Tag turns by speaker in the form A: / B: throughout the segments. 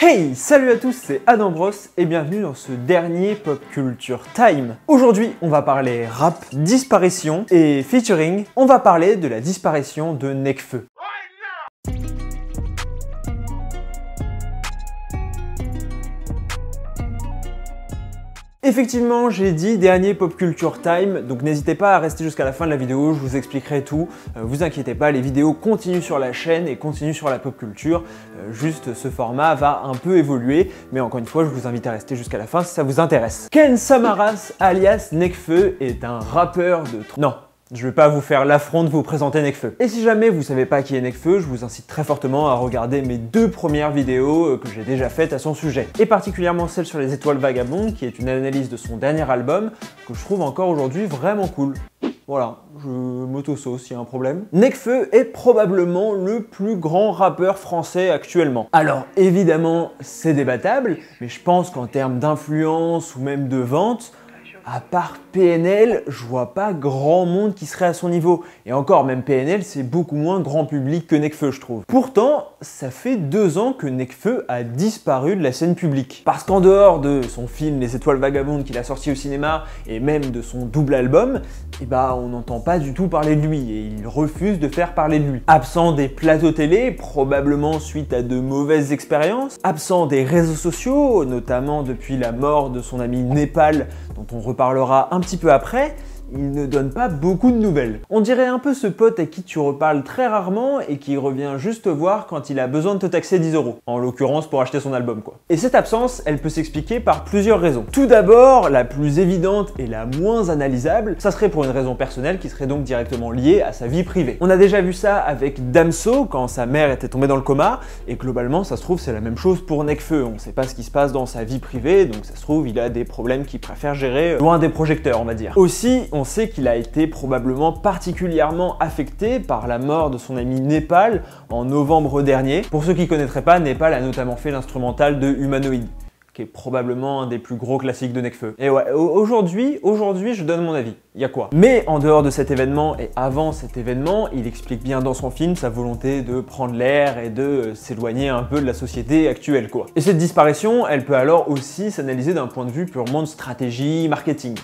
A: Hey, salut à tous, c'est Adam Bros et bienvenue dans ce dernier Pop Culture Time. Aujourd'hui, on va parler rap, disparition et featuring. On va parler de la disparition de Nekfeu. Effectivement, j'ai dit dernier Pop Culture Time, donc n'hésitez pas à rester jusqu'à la fin de la vidéo, je vous expliquerai tout. Vous inquiétez pas, les vidéos continuent sur la chaîne et continuent sur la pop culture. Juste ce format va un peu évoluer, mais encore une fois, je vous invite à rester jusqu'à la fin si ça vous intéresse. Ken Samaras, alias Nekfeu, est un rappeur de... Non, je vais pas vous faire l'affront de vous présenter Nekfeu. Et si jamais vous savez pas qui est Nekfeu, je vous incite très fortement à regarder mes deux premières vidéos que j'ai déjà faites à son sujet. Et particulièrement celle sur les étoiles vagabondes, qui est une analyse de son dernier album, que je trouve encore aujourd'hui vraiment cool. Voilà, je m'auto-sauce s'il y a un problème. Nekfeu est probablement le plus grand rappeur français actuellement. Alors évidemment, c'est débattable, mais je pense qu'en termes d'influence ou même de vente, à part PNL, je vois pas grand monde qui serait à son niveau. Et encore, même PNL, c'est beaucoup moins grand public que Nekfeu, je trouve. Pourtant, ça fait 2 ans que Nekfeu a disparu de la scène publique. Parce qu'en dehors de son film Les Étoiles Vagabondes qu'il a sorti au cinéma, et même de son double album, eh ben, on n'entend pas du tout parler de lui, et il refuse de faire parler de lui. Absent des plateaux télé, probablement suite à de mauvaises expériences. Absent des réseaux sociaux, notamment depuis la mort de son ami Népal, dont on reparlera un petit peu après, il ne donne pas beaucoup de nouvelles. On dirait un peu ce pote à qui tu reparles très rarement et qui revient juste te voir quand il a besoin de te taxer 10 €. En l'occurrence pour acheter son album quoi. Et cette absence, elle peut s'expliquer par plusieurs raisons. Tout d'abord, la plus évidente et la moins analysable, ça serait pour une raison personnelle qui serait donc directement liée à sa vie privée. On a déjà vu ça avec Damso quand sa mère était tombée dans le coma, et globalement ça se trouve c'est la même chose pour Nekfeu. On sait pas ce qui se passe dans sa vie privée, donc ça se trouve il a des problèmes qu'il préfère gérer loin des projecteurs on va dire. Aussi, on sait qu'il a été probablement particulièrement affecté par la mort de son ami Népal en novembre dernier. Pour ceux qui ne connaîtraient pas, Népal a notamment fait l'instrumental de Humanoïde, qui est probablement un des plus gros classiques de Nekfeu. Et ouais, aujourd'hui, je donne mon avis. Il y a quoi? Mais en dehors de cet événement et avant cet événement, il explique bien dans son film sa volonté de prendre l'air et de s'éloigner un peu de la société actuelle, quoi. Et cette disparition, elle peut alors aussi s'analyser d'un point de vue purement de stratégie, marketing.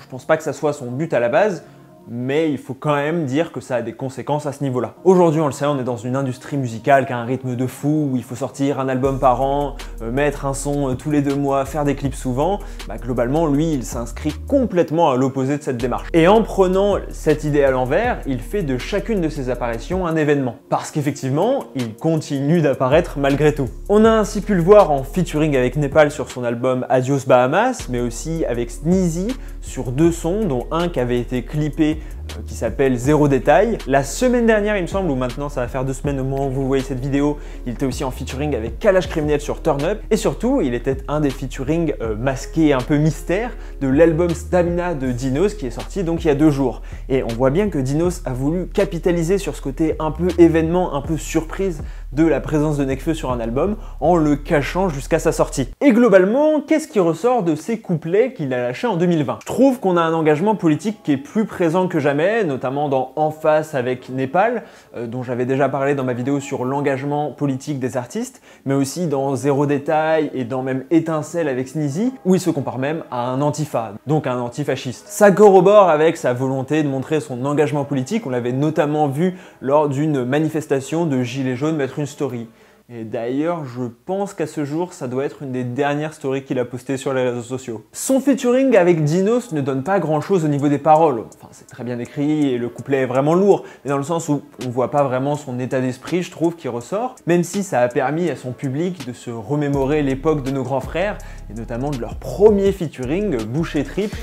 A: Je pense pas que ça soit son but à la base, mais il faut quand même dire que ça a des conséquences à ce niveau-là. Aujourd'hui, on le sait, on est dans une industrie musicale qui a un rythme de fou, où il faut sortir un album par an, mettre un son tous les 2 mois, faire des clips souvent. Bah, globalement, lui, il s'inscrit complètement à l'opposé de cette démarche. Et en prenant cette idée à l'envers, il fait de chacune de ses apparitions un événement. Parce qu'effectivement, il continue d'apparaître malgré tout. On a ainsi pu le voir en featuring avec Népal sur son album Adios Bahamas, mais aussi avec Sneezy sur 2 sons, dont un qui avait été clippé qui s'appelle Zéro Détail. La semaine dernière, il me semble, ou maintenant ça va faire 2 semaines au moment où vous voyez cette vidéo, il était aussi en featuring avec Kalash Criminel sur Turn Up. Et surtout, il était un des featuring masqués, un peu mystère, de l'album Stamina de Dinos qui est sorti donc il y a 2 jours. Et on voit bien que Dinos a voulu capitaliser sur ce côté un peu événement, un peu surprise de la présence de Nekfeu sur un album en le cachant jusqu'à sa sortie. Et globalement, qu'est-ce qui ressort de ces couplets qu'il a lâchés en 2020? Je trouve qu'on a un engagement politique qui est plus présent que jamais, notamment dans En Face avec Népal, dont j'avais déjà parlé dans ma vidéo sur l'engagement politique des artistes, mais aussi dans Zéro Détail et dans même Étincelle avec Sneezy, où il se compare même à un antifa, donc à un antifasciste. Ça corrobore avec sa volonté de montrer son engagement politique, on l'avait notamment vu lors d'une manifestation de Gilets jaunes mettre une story. Et d'ailleurs, je pense qu'à ce jour, ça doit être une des dernières stories qu'il a postées sur les réseaux sociaux. Son featuring avec Dinos ne donne pas grand chose au niveau des paroles. Enfin, c'est très bien écrit et le couplet est vraiment lourd, mais dans le sens où on voit pas vraiment son état d'esprit, je trouve, qui ressort, même si ça a permis à son public de se remémorer l'époque de nos grands frères, et notamment de leur premier featuring, Bouche et Trip.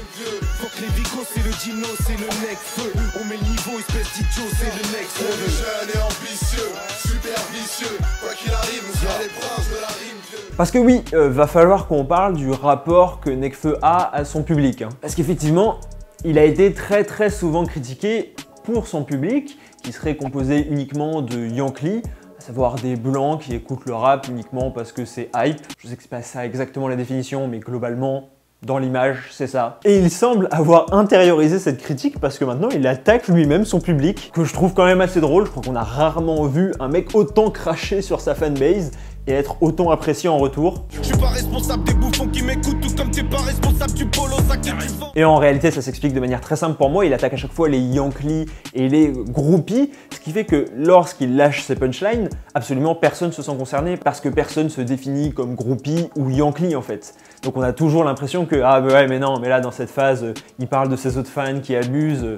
A: Parce que oui, va falloir qu'on parle du rapport que Nekfeu a à son public. Parce qu'effectivement, il a été très souvent critiqué pour son public, qui serait composé uniquement de Yankee, à savoir des blancs qui écoutent le rap uniquement parce que c'est hype. Je sais que c'est pas ça exactement la définition, mais globalement, dans l'image, c'est ça. Et il semble avoir intériorisé cette critique parce que maintenant il attaque lui-même son public, que je trouve quand même assez drôle. Je crois qu'on a rarement vu un mec autant cracher sur sa fanbase. et être autant apprécié en retour.
B: Je suis pas responsable des bouffons qui m'écoutent, tout comme t'es pas responsable du polo sac que tu vends.
A: Et en réalité, ça s'explique de manière très simple pour moi. Il attaque à chaque fois les Yankees et les groupies, ce qui fait que lorsqu'il lâche ses punchlines, absolument personne se sent concerné parce que personne se définit comme groupie ou Yankee en fait. Donc on a toujours l'impression que ah bah ouais mais non, mais là dans cette phase, il parle de ses autres fans qui abusent.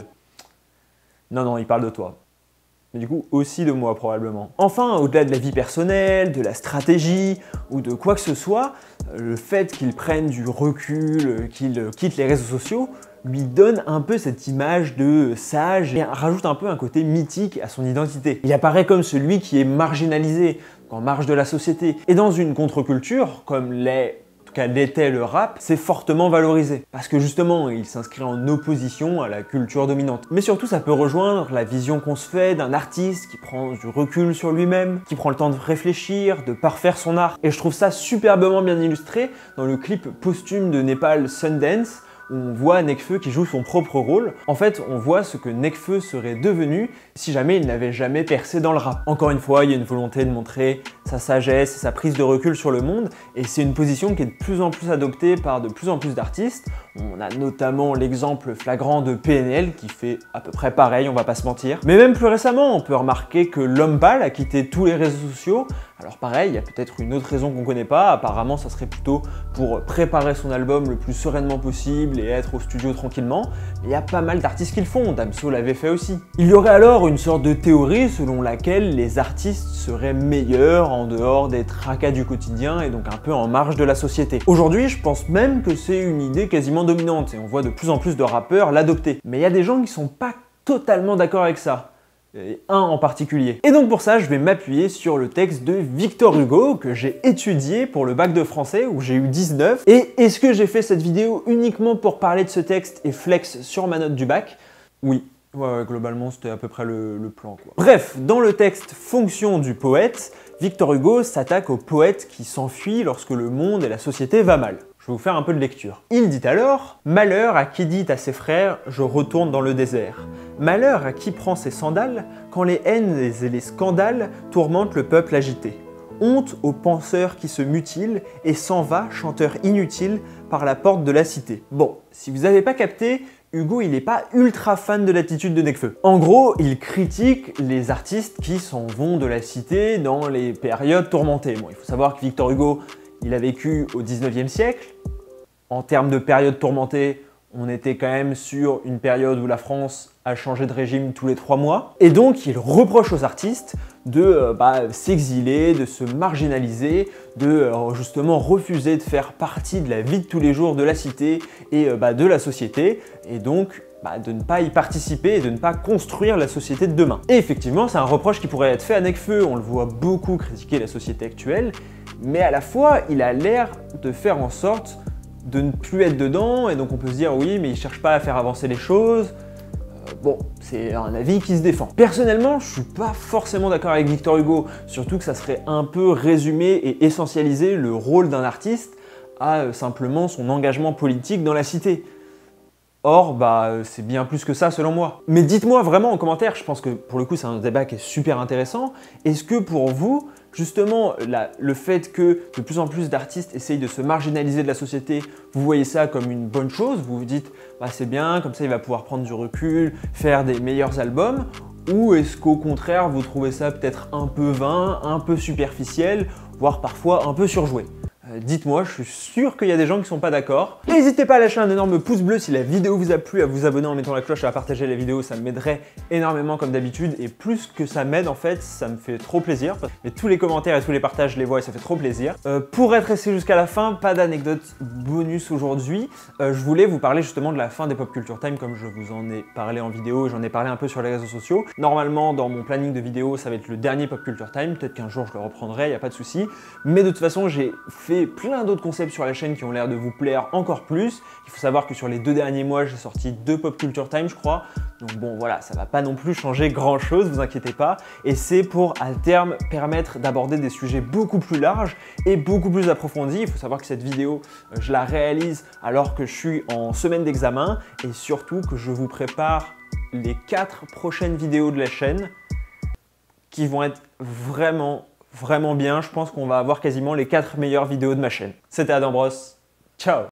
A: Non, il parle de toi. Mais du coup aussi de moi probablement. Enfin, au-delà de la vie personnelle, de la stratégie ou de quoi que ce soit, le fait qu'il prenne du recul, qu'il quitte les réseaux sociaux, lui donne un peu cette image de sage et rajoute un peu un côté mythique à son identité. Il apparaît comme celui qui est marginalisé, en marge de la société. Et dans une contre-culture, comme l'était le rap, c'est fortement valorisé. Parce que justement, il s'inscrit en opposition à la culture dominante. Mais surtout, ça peut rejoindre la vision qu'on se fait d'un artiste qui prend du recul sur lui-même, qui prend le temps de réfléchir, de parfaire son art. Et je trouve ça superbement bien illustré dans le clip posthume de Népal Sundance, où on voit Nekfeu qui joue son propre rôle. En fait, on voit ce que Nekfeu serait devenu si jamais il n'avait jamais percé dans le rap. Encore une fois, il y a une volonté de montrer sa sagesse et sa prise de recul sur le monde, et c'est une position qui est de plus en plus adoptée par de plus en plus d'artistes. On a notamment l'exemple flagrant de PNL qui fait à peu près pareil, on va pas se mentir. Mais même plus récemment, on peut remarquer que L'Homme Pâle a quitté tous les réseaux sociaux. Alors pareil, il y a peut-être une autre raison qu'on connaît pas, apparemment ça serait plutôt pour préparer son album le plus sereinement possible et être au studio tranquillement, mais il y a pas mal d'artistes qui le font, Damso l'avait fait aussi. Il y aurait alors une sorte de théorie selon laquelle les artistes seraient meilleurs en dehors des tracas du quotidien et donc un peu en marge de la société. Aujourd'hui, je pense même que c'est une idée quasiment dominante et on voit de plus en plus de rappeurs l'adopter. Mais il y a des gens qui sont pas totalement d'accord avec ça. Et un en particulier. Et donc pour ça, je vais m'appuyer sur le texte de Victor Hugo que j'ai étudié pour le bac de français où j'ai eu 19. Et est-ce que j'ai fait cette vidéo uniquement pour parler de ce texte et flex sur ma note du bac? Oui. Ouais, globalement, c'était à peu près le plan, quoi. Bref, dans le texte Fonction du poète, Victor Hugo s'attaque au poète qui s'enfuit lorsque le monde et la société va mal. Je vais vous faire un peu de lecture. Il dit alors « Malheur à qui dit à ses frères, je retourne dans le désert. Malheur à qui prend ses sandales, quand les haines et les scandales tourmentent le peuple agité. Honte aux penseurs qui se mutilent et s'en va, chanteur inutile, par la porte de la cité. » Bon, si vous n'avez pas capté, Hugo, il n'est pas ultra fan de l'attitude de Nekfeu. En gros, il critique les artistes qui s'en vont de la cité dans les périodes tourmentées. Bon, il faut savoir que Victor Hugo, il a vécu au 19e siècle. En termes de période tourmentée, on était quand même sur une période où la France a changé de régime tous les 3 mois. Et donc, il reproche aux artistes de s'exiler, de se marginaliser, de justement refuser de faire partie de la vie de tous les jours de la cité et de la société. Et donc, de ne pas y participer et de ne pas construire la société de demain. Et effectivement, c'est un reproche qui pourrait être fait à Nekfeu. On le voit beaucoup critiquer la société actuelle, mais à la fois, il a l'air de faire en sorte de ne plus être dedans, et donc on peut se dire oui, mais il cherche pas à faire avancer les choses. Bon, c'est un avis qui se défend. Personnellement, je suis pas forcément d'accord avec Victor Hugo, surtout que ça serait un peu résumer et essentialiser le rôle d'un artiste à simplement son engagement politique dans la cité. Or, c'est bien plus que ça selon moi. Mais dites-moi vraiment en commentaire, je pense que pour le coup c'est un débat qui est super intéressant. Est-ce que pour vous, justement, le fait que de plus en plus d'artistes essayent de se marginaliser de la société, vous voyez ça comme une bonne chose? Vous vous dites, c'est bien, comme ça il va pouvoir prendre du recul, faire des meilleurs albums? Ou est-ce qu'au contraire, vous trouvez ça peut-être un peu vain, un peu superficiel, voire parfois un peu surjoué? Dites-moi, je suis sûr qu'il y a des gens qui ne sont pas d'accord. N'hésitez pas à lâcher un énorme pouce bleu si la vidéo vous a plu, à vous abonner en mettant la cloche et à partager la vidéo, ça m'aiderait énormément comme d'habitude. Et plus que ça m'aide en fait, ça me fait trop plaisir. Mais tous les commentaires et tous les partages, je les vois et ça fait trop plaisir. Pour être resté jusqu'à la fin, pas d'anecdote bonus aujourd'hui. Je voulais vous parler justement de la fin des Pop Culture Time comme je vous en ai parlé en vidéo et j'en ai parlé un peu sur les réseaux sociaux. Normalement, dans mon planning de vidéo, ça va être le dernier Pop Culture Time. Peut-être qu'un jour je le reprendrai, il n'y a pas de souci. Mais de toute façon, j'ai fait plein d'autres concepts sur la chaîne qui ont l'air de vous plaire encore plus. Il faut savoir que sur les 2 derniers mois, j'ai sorti 2 Pop Culture Time, je crois. Donc bon, voilà, ça va pas non plus changer grand chose, vous inquiétez pas. Et c'est pour, à terme, permettre d'aborder des sujets beaucoup plus larges et beaucoup plus approfondis. Il faut savoir que cette vidéo, je la réalise alors que je suis en semaine d'examen et surtout que je vous prépare les 4 prochaines vidéos de la chaîne qui vont être vraiment vraiment bien. Je pense qu'on va avoir quasiment les 4 meilleures vidéos de ma chaîne. C'était Adam Bros. Ciao!